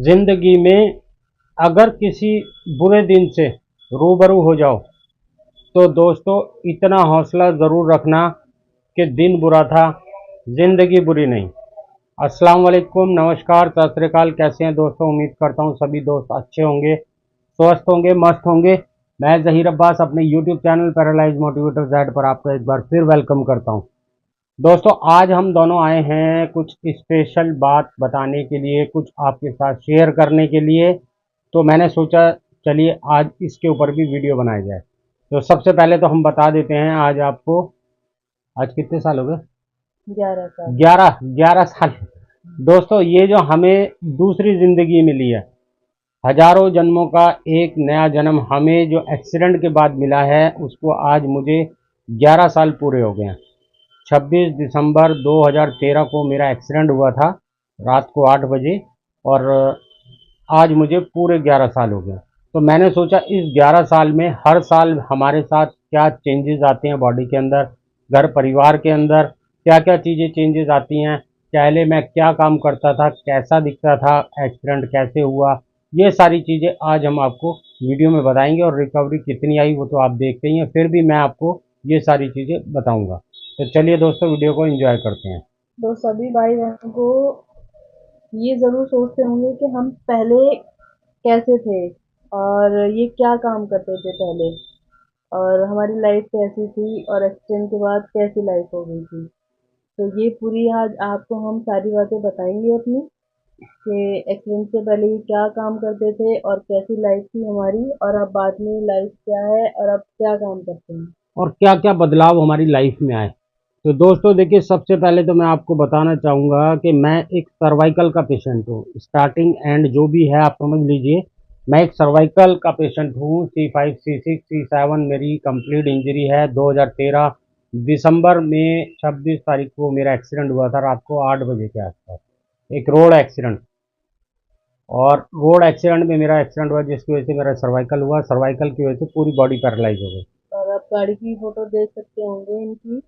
जिंदगी में अगर किसी बुरे दिन से रूबरू हो जाओ तो दोस्तों इतना हौसला ज़रूर रखना कि दिन बुरा था, ज़िंदगी बुरी नहीं। अस्सलाम वालेकुम, नमस्कार, सत श्री अकाल। कैसे हैं दोस्तों? उम्मीद करता हूँ सभी दोस्त अच्छे होंगे, स्वस्थ होंगे, मस्त होंगे। मैं ज़हीर अब्बास अपने YouTube channel paralyse motivator Z पर आपका एक बार फिर वेलकम करता हूँ। दोस्तों आज हम दोनों आए हैं कुछ स्पेशल बात बताने के लिए, कुछ आपके साथ शेयर करने के लिए। तो मैंने सोचा चलिए आज इसके ऊपर भी वीडियो बनाया जाए। तो सबसे पहले तो हम बता देते हैं आज आपको, आज कितने साल हो गए? 11 साल। 11 साल। दोस्तों ये जो हमें दूसरी ज़िंदगी मिली है, हजारों जन्मों का एक नया जन्म हमें जो एक्सीडेंट के बाद मिला है, उसको आज मुझे 11 साल पूरे हो गए हैं। 26 दिसंबर 2013 को मेरा एक्सीडेंट हुआ था रात को 8 बजे, और आज मुझे पूरे 11 साल हो गए। तो मैंने सोचा इस 11 साल में हर साल हमारे साथ क्या चेंजेस आते हैं बॉडी के अंदर, घर परिवार के अंदर क्या क्या चीज़ें चेंजेस आती हैं, पहले मैं क्या काम करता था, कैसा दिखता था, एक्सीडेंट कैसे हुआ, ये सारी चीज़ें आज हम आपको वीडियो में बताएंगे। और रिकवरी कितनी आई वो तो आप देखते ही हैं, फिर भी मैं आपको ये सारी चीज़ें बताऊंगा। तो चलिए दोस्तों वीडियो को एंजॉय करते हैं। तो सभी भाई बहनों को ये ज़रूर सोचते होंगे कि हम पहले कैसे थे और ये क्या काम करते थे पहले, और हमारी लाइफ कैसी थी और एक्सीडेंट के बाद कैसी लाइफ हो गई थी। तो ये पूरी आज आपको हम सारी बातें बताएंगे अपनी, कि एक्सीडेंट से पहले ये क्या काम करते थे और कैसी लाइफ थी हमारी, और अब बाद में लाइफ क्या है और अब क्या काम करते हैं और क्या क्या बदलाव हमारी लाइफ में आए। तो दोस्तों देखिए, सबसे पहले तो मैं आपको बताना चाहूँगा कि मैं एक सर्वाइकल का पेशेंट हूँ। स्टार्टिंग एंड जो भी है आप समझ लीजिए, मैं एक सर्वाइकल का पेशेंट हूँ। C5 C6 C7 मेरी कंप्लीट इंजरी है। 2013 दिसंबर में 26 तारीख को मेरा एक्सीडेंट हुआ था रात को 8 बजे के आसपास, एक रोड एक्सीडेंट। और रोड एक्सीडेंट में मेरा एक्सीडेंट हुआ जिसकी वजह से मेरा सर्वाइकल हुआ। सर्वाइकल की वजह से पूरी बॉडी पैरालाइज हो गई। और आप गाड़ी की फोटो देख सकते होंगे इनकी,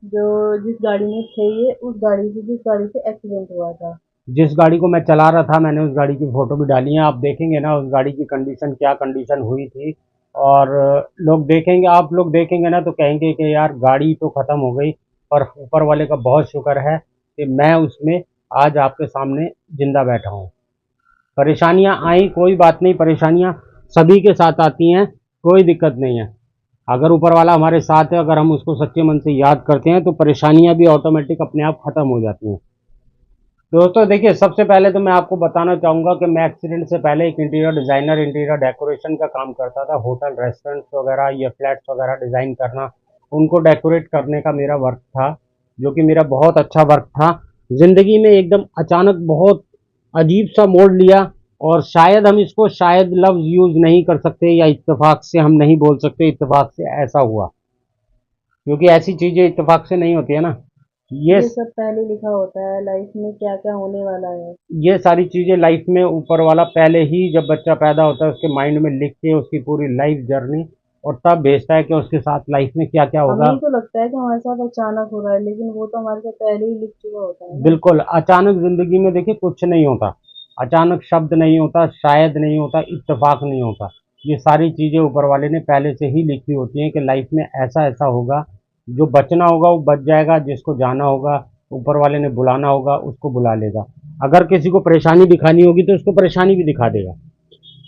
जो जिस गाड़ी में थे ये, उस गाड़ी से जिस गाड़ी से एक्सीडेंट हुआ था। जिस गाड़ी को मैं चला रहा था मैंने उस गाड़ी की फ़ोटो भी डाली है। आप देखेंगे ना उस गाड़ी की कंडीशन, क्या कंडीशन हुई थी। और लोग देखेंगे, आप लोग देखेंगे ना तो कहेंगे कि यार गाड़ी तो ख़त्म हो गई, पर ऊपर वाले का बहुत शुक्र है कि मैं उसमें आज आपके सामने ज़िंदा बैठा हूँ। परेशानियाँ आई, कोई बात नहीं, परेशानियाँ सभी के साथ आती हैं, कोई दिक्कत नहीं है। अगर ऊपर वाला हमारे साथ है, अगर हम उसको सच्चे मन से याद करते हैं तो परेशानियाँ भी ऑटोमेटिक अपने आप ख़त्म हो जाती हैं। दोस्तों देखिए, सबसे पहले तो मैं आपको बताना चाहूँगा कि मैं एक्सीडेंट से पहले एक इंटीरियर डिज़ाइनर, इंटीरियर डेकोरेशन का काम करता था। होटल, रेस्टोरेंट्स वगैरह या फ्लैट्स वगैरह डिज़ाइन करना, उनको डेकोरेट करने का मेरा वर्क था, जो कि मेरा बहुत अच्छा वर्क था। ज़िंदगी में एकदम अचानक बहुत अजीब सा मोड़ लिया, और शायद हम इसको शायद लफ्ज़ यूज़ नहीं कर सकते, या इत्तेफाक से हम नहीं बोल सकते इत्तेफाक से ऐसा हुआ, क्योंकि ऐसी चीज़ें इत्तेफाक से नहीं होती है ना। ये ये सब पहले लिखा होता है लाइफ में क्या क्या होने वाला है। ये सारी चीज़ें लाइफ में ऊपर वाला पहले ही जब बच्चा पैदा होता है उसके माइंड में लिख के उसकी पूरी लाइफ जर्नी, और तब भेजता है कि उसके साथ लाइफ में क्या क्या हमें होगा। ही तो लगता है कि हमारे साथ अचानक हो रहा है, लेकिन वो तो हमारे साथ पहले ही लिख चुका होता है ना। बिल्कुल अचानक ज़िंदगी में देखिए कुछ नहीं होता, अचानक शब्द नहीं होता, शायद नहीं होता, इत्तेफाक नहीं होता। ये सारी चीज़ें ऊपर वाले ने पहले से ही लिखी होती हैं कि लाइफ में ऐसा ऐसा होगा। जो बचना होगा वो बच जाएगा, जिसको जाना होगा ऊपर वाले ने बुलाना होगा उसको बुला लेगा। अगर किसी को परेशानी दिखानी होगी तो उसको परेशानी भी दिखा देगा,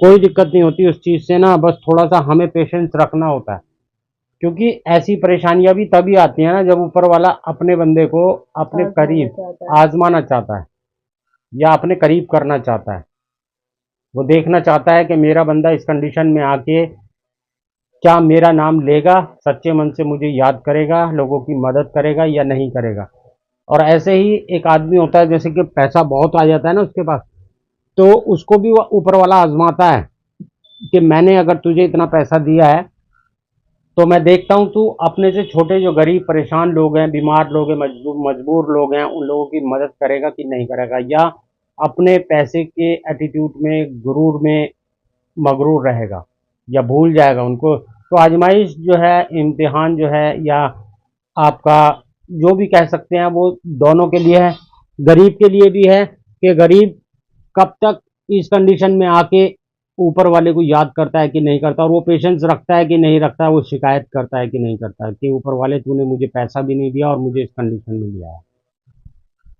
कोई दिक्कत नहीं होती उस चीज़ से ना। बस थोड़ा सा हमें पेशेंस रखना होता है, क्योंकि ऐसी परेशानियां भी तभी आती हैं ना जब ऊपर वाला अपने बंदे को अपने आजमाना करीब चाहता है। आजमाना चाहता है या अपने करीब करना चाहता है। वो देखना चाहता है कि मेरा बंदा इस कंडीशन में आके क्या मेरा नाम लेगा, सच्चे मन से मुझे याद करेगा, लोगों की मदद करेगा या नहीं करेगा। और ऐसे ही एक आदमी होता है, जैसे कि पैसा बहुत आ जाता है ना उसके पास, तो उसको भी वो ऊपर वाला आजमाता है कि मैंने अगर तुझे इतना पैसा दिया है तो मैं देखता हूँ तू अपने से छोटे जो गरीब परेशान लोग हैं, बीमार लोग हैं, मजबूर लोग हैं, उन लोगों की मदद करेगा कि नहीं करेगा, या अपने पैसे के एटीट्यूड में, गुरूर में मगरूर रहेगा या भूल जाएगा उनको। तो आजमाइश जो है, इम्तिहान जो है, या आपका जो भी कह सकते हैं, वो दोनों के लिए है। गरीब के लिए भी है कि गरीब कब तक इस कंडीशन में आके ऊपर वाले को याद करता है कि नहीं करता, और वो पेशेंस रखता है कि नहीं रखता है, वो शिकायत करता है कि नहीं करता है कि ऊपर वाले तूने मुझे पैसा भी नहीं दिया और मुझे इस कंडीशन में लिया है।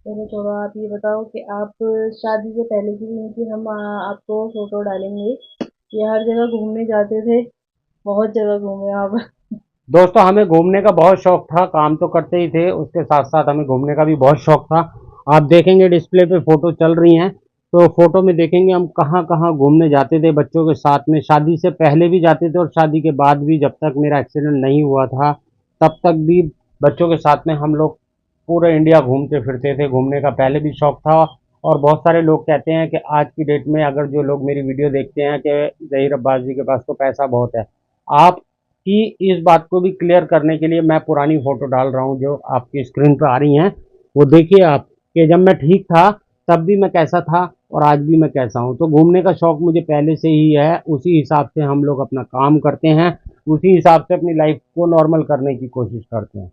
चलो छोड़ो, आप ये बताओ कि आप शादी से पहले की दिन की हम आपको फोटो डालेंगे। ये हर जगह घूमने जाते थे, बहुत जगह घूमे आप। दोस्तों, हमें घूमने का बहुत शौक था, काम तो करते ही थे, उसके साथ साथ हमें घूमने का भी बहुत शौक था। आप देखेंगे डिस्प्ले पे फोटो चल रही हैं, तो फोटो में देखेंगे हम कहाँ कहाँ घूमने जाते थे बच्चों के साथ में। शादी से पहले भी जाते थे और शादी के बाद भी, जब तक मेरा एक्सीडेंट नहीं हुआ था तब तक भी बच्चों के साथ में हम लोग पूरे इंडिया घूमते फिरते थे। घूमने का पहले भी शौक था। और बहुत सारे लोग कहते हैं कि आज की डेट में अगर जो लोग मेरी वीडियो देखते हैं कि ज़हीर अब्बास जी के पास तो पैसा बहुत है, आप कि इस बात को भी क्लियर करने के लिए मैं पुरानी फ़ोटो डाल रहा हूँ जो आपकी स्क्रीन पे आ रही हैं। वो देखिए आप कि जब मैं ठीक था तब भी मैं कैसा था और आज भी मैं कैसा हूँ। तो घूमने का शौक मुझे पहले से ही है, उसी हिसाब से हम लोग अपना काम करते हैं, उसी हिसाब से अपनी लाइफ को नॉर्मल करने की कोशिश करते हैं।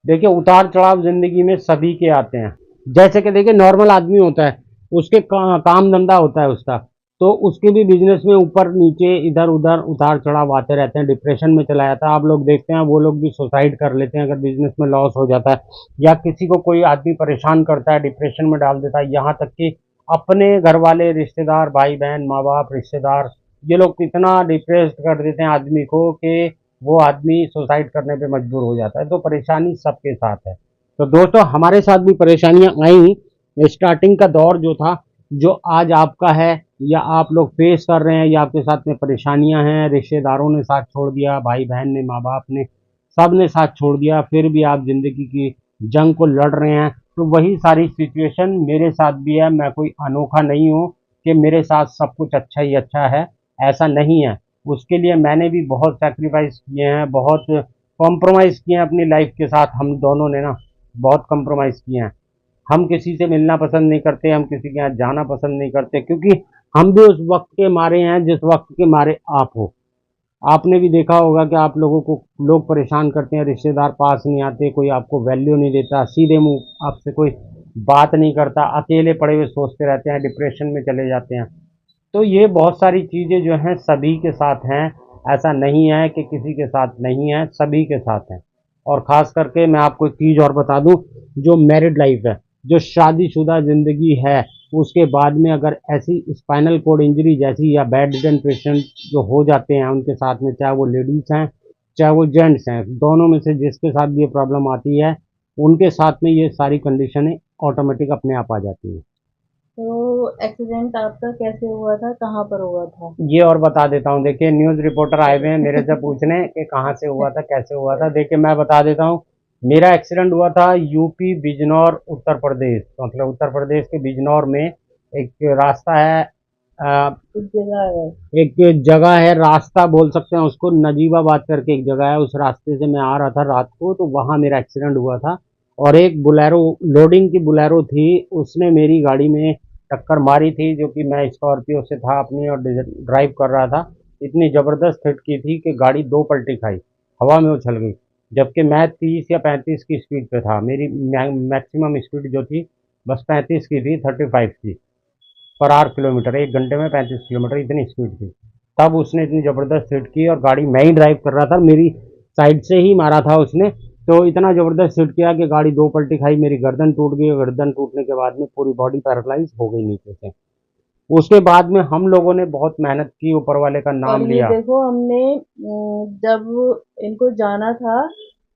देखिए, उतार चढ़ाव ज़िंदगी में सभी के आते हैं। जैसे कि देखिए, नॉर्मल आदमी होता है, उसके काम धंधा होता है उसका, तो उसके भी बिजनेस में ऊपर नीचे इधर उधर उतार चढ़ाव आते रहते हैं। डिप्रेशन में चला जाता है, आप लोग देखते हैं वो लोग भी सुसाइड कर लेते हैं अगर बिजनेस में लॉस हो जाता है, या किसी को कोई आदमी परेशान करता है, डिप्रेशन में डाल देता है। यहाँ तक कि अपने घर वाले, रिश्तेदार, भाई बहन, माँ बाप, रिश्तेदार, ये लोग इतना डिप्रेस्ड कर देते हैं आदमी को कि वो आदमी सुसाइड करने पे मजबूर हो जाता है। तो परेशानी सबके साथ है। तो दोस्तों, हमारे साथ भी परेशानियां आई। स्टार्टिंग का दौर जो था, जो आज आपका है या आप लोग फेस कर रहे हैं, या आपके साथ में परेशानियां हैं, रिश्तेदारों ने साथ छोड़ दिया, भाई बहन ने, माँ बाप ने, सब ने साथ छोड़ दिया, फिर भी आप जिंदगी की जंग को लड़ रहे हैं, तो वही सारी सिचुएशन मेरे साथ भी है। मैं कोई अनोखा नहीं हूँ कि मेरे साथ सब कुछ अच्छा ही अच्छा है, ऐसा नहीं है। उसके लिए मैंने भी बहुत सैक्रिफाइस किए हैं, बहुत कॉम्प्रोमाइज़ किए हैं अपनी लाइफ के साथ। हम दोनों ने ना बहुत कॉम्प्रोमाइज़ किए हैं। हम किसी से मिलना पसंद नहीं करते, हम किसी के यहाँ जाना पसंद नहीं करते, क्योंकि हम भी उस वक्त के मारे हैं जिस वक्त के मारे आप हो। आपने भी देखा होगा कि आप लोगों को लोग परेशान करते हैं, रिश्तेदार पास नहीं आते, कोई आपको वैल्यू नहीं देता, सीधे मुंह आपसे कोई बात नहीं करता, अकेले पड़े हुए सोचते रहते हैं, डिप्रेशन में चले जाते हैं। तो ये बहुत सारी चीज़ें जो हैं सभी के साथ हैं, ऐसा नहीं है कि किसी के साथ नहीं है, सभी के साथ हैं। और ख़ास करके मैं आपको एक चीज़ और बता दूं, जो मैरिड लाइफ है, जो शादीशुदा ज़िंदगी है, उसके बाद में अगर ऐसी स्पाइनल कोड इंजरी जैसी या बेड रिडन पेशेंट जो हो जाते हैं उनके साथ में, चाहे वो लेडीज़ हैं चाहे वो जेंट्स हैं, दोनों में से जिसके साथ भी ये प्रॉब्लम आती है, उनके साथ में ये सारी कंडीशनें ऑटोमेटिक अपने आप आ जाती हैं। तो एक्सीडेंट आपका कैसे हुआ था, कहाँ पर हुआ था? ये और बता देता हूँ। देखिए, न्यूज़ रिपोर्टर आए हुए हैं मेरे से पूछने कि कहाँ से हुआ था, कैसे हुआ था। देखिए, मैं बता देता हूँ। मेरा एक्सीडेंट हुआ था यूपी बिजनौर, उत्तर प्रदेश, मतलब उत्तर प्रदेश के बिजनौर में एक रास्ता है, एक जगह है। एक जगह है, रास्ता बोल सकते हैं उसको, नजीबाबाद करके एक जगह है। उस रास्ते से मैं आ रहा था रात को, तो वहाँ मेरा एक्सीडेंट हुआ था। और एक बुलेरो, लोडिंग की बुलेरो थी, उसने मेरी गाड़ी में टक्कर मारी थी, जो कि मैं स्कॉर्पियो से था अपनी और ड्राइव कर रहा था। इतनी ज़बरदस्त हिट की थी कि गाड़ी दो पलटी खाई, हवा में उछल गई। जबकि मैं 30 या 35 की स्पीड पे था, मेरी मैक्सिमम स्पीड जो थी बस 35 की थी, 35 की पर आवर किलोमीटर, 1 घंटे में 35 किलोमीटर, इतनी स्पीड थी। तब उसने इतनी ज़बरदस्त हिट की, और गाड़ी मैं ही ड्राइव कर रहा था, मेरी साइड से ही मारा था उसने। तो इतना ज़बरदस्त हिट किया कि गाड़ी दो पलटी खाई, मेरी गर्दन टूट गई, और गर्दन टूटने के बाद में पूरी बॉडी पैरालाइज हो गई नीचे से। उसके बाद में हम लोगों ने बहुत मेहनत की, ऊपर वाले का और नाम ये लिया। देखो, हमने जब इनको जाना था,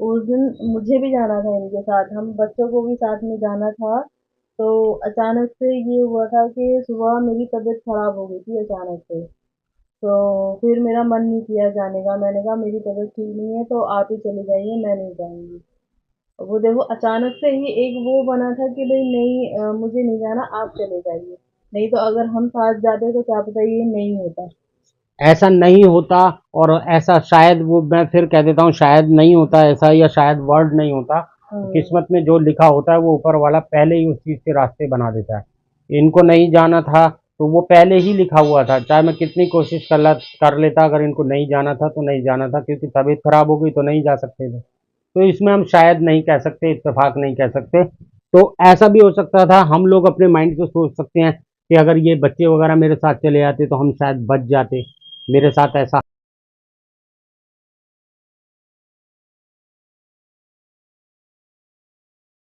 उस दिन मुझे भी जाना था इनके साथ, हम बच्चों को भी साथ में जाना था। तो अचानक से ये हुआ था कि सुबह मेरी तबीयत खराब हो गई थी अचानक से। तो फिर मेरा मन नहीं किया जाने का, मैंने कहा मेरी तबीयत ठीक नहीं है तो आप ही चले जाइए, मैं नहीं जाऊंगी। वो देखो, अचानक से ही एक वो बना था कि भाई नहीं, मुझे नहीं जाना, आप चले जाइए। नहीं तो अगर हम साथ जाते तो क्या पता ये नहीं होता। ऐसा नहीं होता, और ऐसा शायद, वो मैं फिर कह देता हूँ, शायद नहीं होता ऐसा, या शायद वर्ड नहीं होता। हम्म। किस्मत में जो लिखा होता है वो ऊपर वाला पहले ही उस चीज़ के रास्ते बना देता है। इनको नहीं जाना था तो वो पहले ही लिखा हुआ था, चाहे मैं कितनी कोशिश कर लेता, अगर इनको नहीं जाना था तो नहीं जाना था, क्योंकि तबीयत खराब हो गई तो नहीं जा सकते थे। तो इसमें हम शायद नहीं कह सकते, इत्तेफाक नहीं कह सकते। तो ऐसा भी हो सकता था, हम लोग अपने माइंड से सोच सकते हैं कि अगर ये बच्चे वगैरह मेरे साथ चले आते तो हम शायद बच जाते। मेरे साथ ऐसा